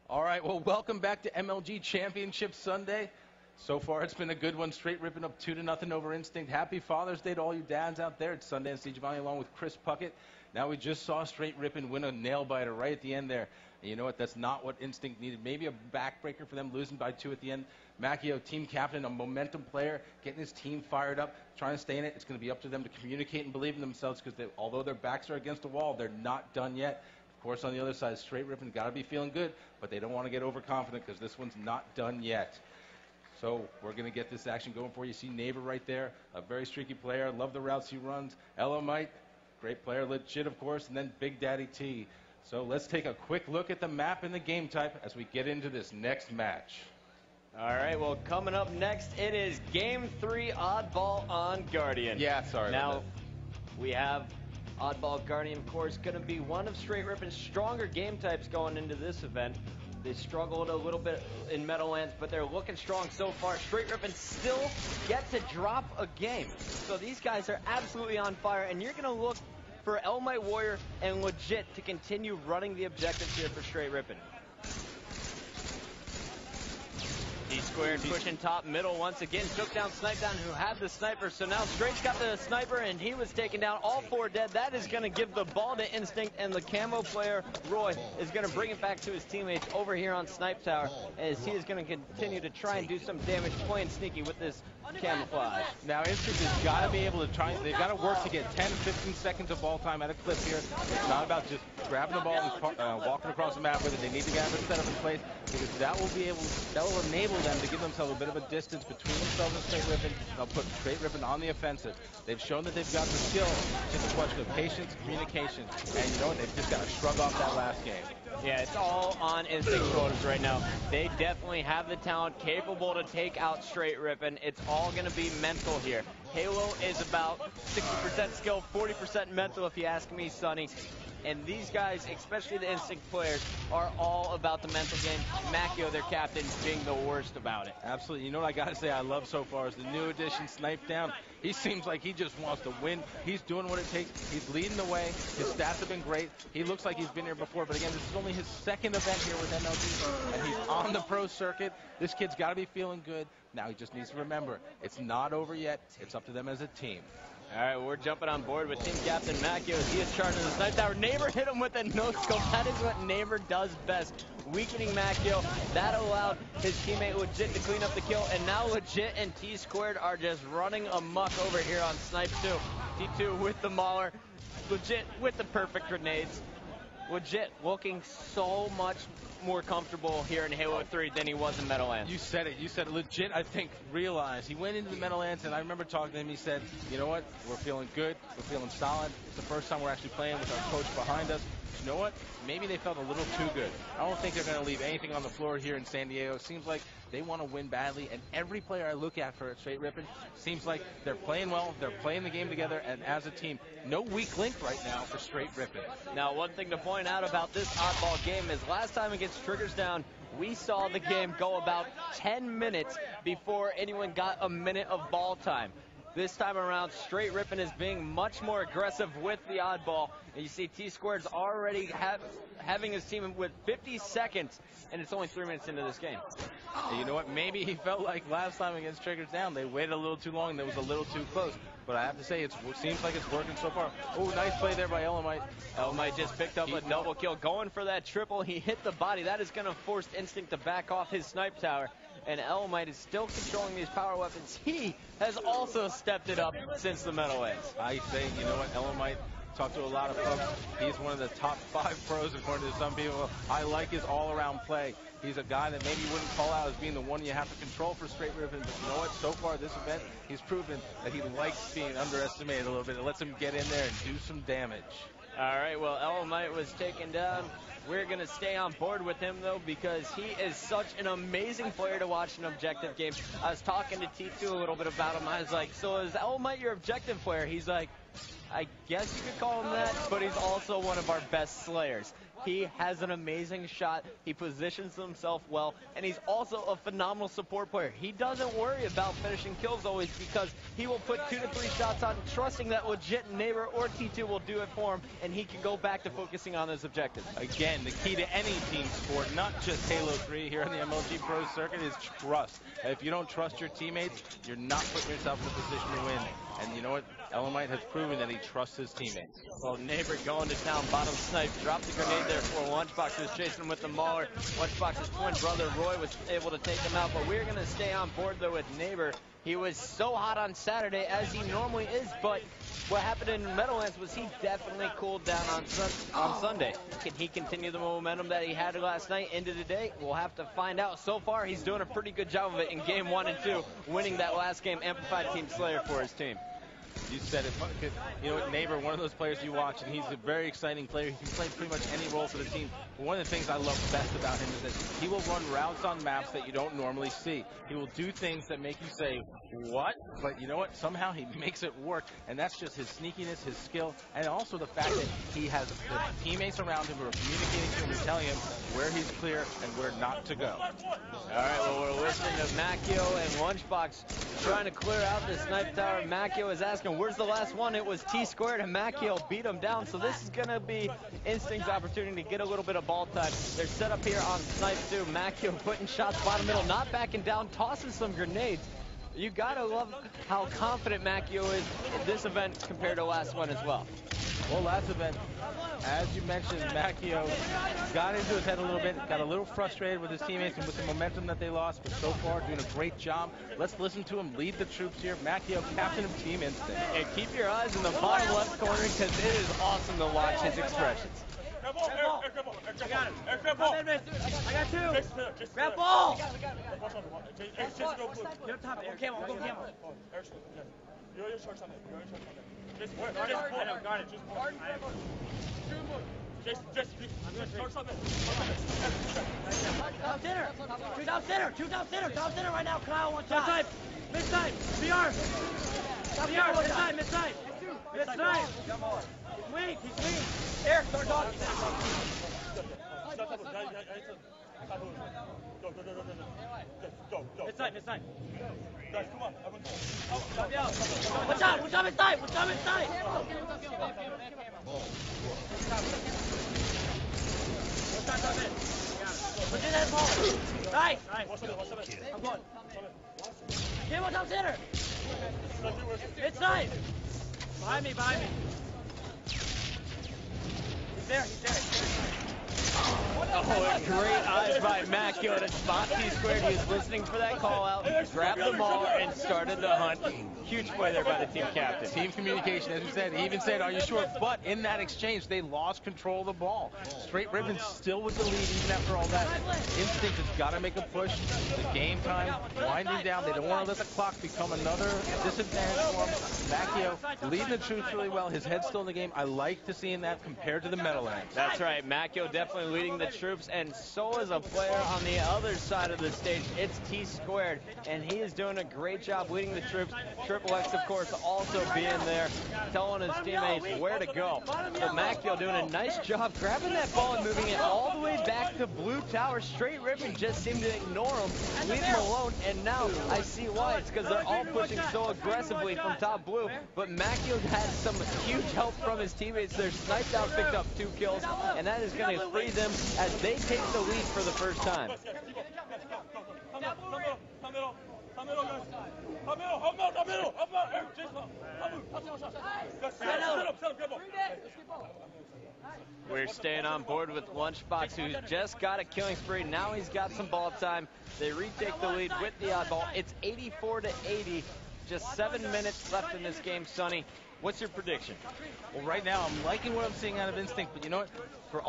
All right, well, welcome back to MLG Championship Sunday. So far, it's been a good one. Str8 Rippin up 2-0 over Instinct. Happy Father's Day to all you dads out there. It's Sunday in Siege Valley along with Chris Puckett. Now we just saw Str8 Rippin win a nail-biter right at the end there. And you know what? That's not what Instinct needed. Maybe a backbreaker for them, losing by 2 at the end. Macchio, team captain, a momentum player, getting his team fired up, trying to stay in it. It's going to be up to them to communicate and believe in themselves because although their backs are against the wall, they're not done yet. Of course, on the other side, Str8 Rippin got to be feeling good, but they don't want to get overconfident because this one's not done yet. So we're going to get this action going for you. See Neighbor right there, a very streaky player. Love the routes he runs. Elamite, great player. Legit, of course, and then Big Daddy T. So let's take a quick look at the map and the game type as we get into this next match. All right, well, coming up next, it is Game 3 Oddball on Guardian. Yeah, sorry. Now, we have Oddball Guardian, of course, going to be one of Str8 Rippin's stronger game types going into this event. They struggled a little bit in Meadowlands, but they're looking strong so far. Str8 Rippin still get to drop a game. So these guys are absolutely on fire, and you're going to look for Elamite Warrior and Legit to continue running the objectives here for Str8 Rippin. D-squared pushing top middle once again, took down Snipedown who had the sniper, so now Str8's got the sniper and he was taken down, all 4 dead. That is going to give the ball to Instinct, and the camo player, Roy, is going to bring it back to his teammates over here on Snipe Tower as he is going to continue to try and do some damage, playing sneaky with this camouflage. Now Instinct has got to be able to try, they've got to work to get 10-15 seconds of ball time at a clip here. It's not about just grabbing the ball and walking across the map with it. They need to get it set up in place because that will enable them to give themselves a bit of a distance between themselves and Str8 Rippin. They'll put Str8 Rippin on the offensive. They've shown that they've got the skill. It's just a question of patience, communication, and you know what? They've just got to shrug off that last game. Yeah, it's all on Instinct shoulders right now. They definitely have the talent capable to take out Str8 Rippin. It's all going to be mental here. Halo is about 60% skill, 40% mental if you ask me, Sonny. And these guys, especially the Instinct players, are all about the mental game. Macchio, their captain, being the worst about it. Absolutely. You know what I got to say I love so far is the new addition, Snipedown. He seems like he just wants to win. He's doing what it takes. He's leading the way. His stats have been great. He looks like he's been here before. But again, this is only his 2nd event here with MLG, and he's on the pro circuit. This kid's got to be feeling good. Now he just needs to remember, it's not over yet. It's up to them as a team. All right, we're jumping on board with Team Captain Macchio as he is charging the Snipe Tower. Neighbor hit him with a no-scope. That is what Neighbor does best, weakening Macchio. That allowed his teammate Legit to clean up the kill, and now Legit and T-squared are just running amok over here on Snipe 2. T2 with the Mauler, Legit with the perfect grenades. Legit looking so much more comfortable here in Halo 3 than he was in Meadowlands. You said it. Legit, I think, realized. He went into the Meadowlands, and I remember talking to him. He said, you know what? We're feeling good. We're feeling solid. It's the first time we're actually playing with our coach behind us. You know what? Maybe they felt a little too good. I don't think they're going to leave anything on the floor here in San Diego. It seems like they want to win badly, and every player I look at for Str8 Rippin seems like they're playing well, they're playing the game together, and as a team, no weak link right now for Str8 Rippin. Now, one thing to point out about this oddball game is last time against Triggers Down, we saw the game go about 10 minutes before anyone got a minute of ball time. This time around, Str8 Rippin is being much more aggressive with the oddball. And you see T-squared's already having his team with 50 seconds, and it's only 3 minutes into this game. And you know what? Maybe he felt like last time against Triggers Down, they waited a little too long and it was a little too close. But I have to say, it seems like it's working so far. Oh, nice play there by Elamite. Elamite just picked up a double kill, going for that triple. He hit the body. That is going to force Instinct to back off his Snipe Tower. And Elamite is still controlling these power weapons. He has also stepped it up since the Meadowlands. I say, you know what, Elamite, talked to a lot of folks. He's one of the top 5 pros according to some people. I like his all-around play. He's a guy that maybe you wouldn't call out as being the one you have to control for Str8 Rippin, but you know what? So far this event, he's proven that he likes being underestimated a little bit. It lets him get in there and do some damage. All right, well, Elamite was taken down. We're going to stay on board with him, though, because he is such an amazing player to watch in objective games. I was talking to T2 a little bit about him. I was like, so is Elamite your objective player? He's like, I guess you could call him that, but he's also one of our best slayers. He has an amazing shot. He positions himself well, and he's also a phenomenal support player. He doesn't worry about finishing kills always because he will put 2 to 3 shots on, trusting that legit neighbor or T2 will do it for him, and he can go back to focusing on his objectives. Again, the key to any team sport, not just Halo 3 here on the MLG Pro Circuit, is trust. If you don't trust your teammates, you're not putting yourself in a position to win. And you know what? Elamite has proven that he trusts his teammates. Well, neighbor going to town, bottom snipe, dropped the grenade there for Lunchbox, who was chasing him with the Mauler. Lunchbox's twin brother, Roy, was able to take him out, but we're going to stay on board, though, with neighbor. He was so hot on Saturday, as he normally is, but what happened in Meadowlands was he definitely cooled down on Sunday. Can he continue the momentum that he had last night into today? We'll have to find out. So far, he's doing a pretty good job of it in game 1 and 2, winning that last game, Amplified Team Slayer for his team. You said it. You know what, neighbor, one of those players you watch, and he's a very exciting player. He can play pretty much any role for the team. But one of the things I love best about him is that he will run routes on maps that you don't normally see. He will do things that make you say, what? But you know what? Somehow he makes it work, and that's just his sneakiness, his skill, and also the fact that he has the teammates around him who are communicating to him and telling him where he's clear and where not to go. All right, well, we're listening to Macchio and Lunchbox trying to clear out the snipe tower. Macchio is asking, where's the last one? It was T-squared, and Macchio beat him down. So this is going to be Instinct's opportunity to get a little bit of ball time. They're set up here on snipe too. Macchio putting shots bottom middle, not backing down, tossing some grenades. You got to love how confident Macchio is in this event compared to last one as well. Well, last event, as you mentioned, Macchio got into his head a little bit, got a little frustrated with his teammates and with the momentum that they lost, but so far doing a great job. Let's listen to him lead the troops here. Macchio, captain of Team Instinct. And keep your eyes in the bottom left corner because it is awesome to watch his expressions. I got him. I got 2. Grab ball. Get top. Go camo. Go camo. Got it. Top center right now. Kyle, one time. Mid-side. BR. BR. Mid-side. Weak. He's weak. Eric, start talking. Go. Mid-side. Guys, come on. Watch out inside. Put in that ball. Nice. I'm going. Camo top center. Inside. Behind me. He's there. Oh, great eyes by Macchio to spot T-squared. He was listening for that call out, grabbed the ball, and started the hunt. Huge play there by the team captain. Team communication, as we said. He even said, are you sure? But in that exchange, they lost control of the ball. Str8 Rippin still with the lead even after all that. Instinct has got to make a push. The game time winding down. They don't want to let the clock become another disadvantage for him. Macchio leading the troops really well. His head's still in the game. I like to seeing that compared to the Meadowlands. That's right. Macchio definitely leading the troops, and so is a player on the other side of the stage. It's T-squared, and he is doing a great job leading the troops. Triple X, of course, also being there, telling his teammates where to go. So Macchio doing a nice job grabbing that ball and moving it all the way back to blue tower. Str8 Rippin just seemed to ignore him, leave him alone, and now I see why. It's because they're all pushing so aggressively from top blue, but Macchio had some huge help from his teammates. Their sniped out picked up 2 kills, and that is going to free them as they take the lead for the first time. We're staying on board with Lunchbox, who just got a killing spree. Now he's got some ball time. They retake the lead with the oddball. It's 84-80. Just 7 minutes left in this game, Sonny. What's your prediction? Well, right now, I'm liking what I'm seeing out of Instinct, but you know what? For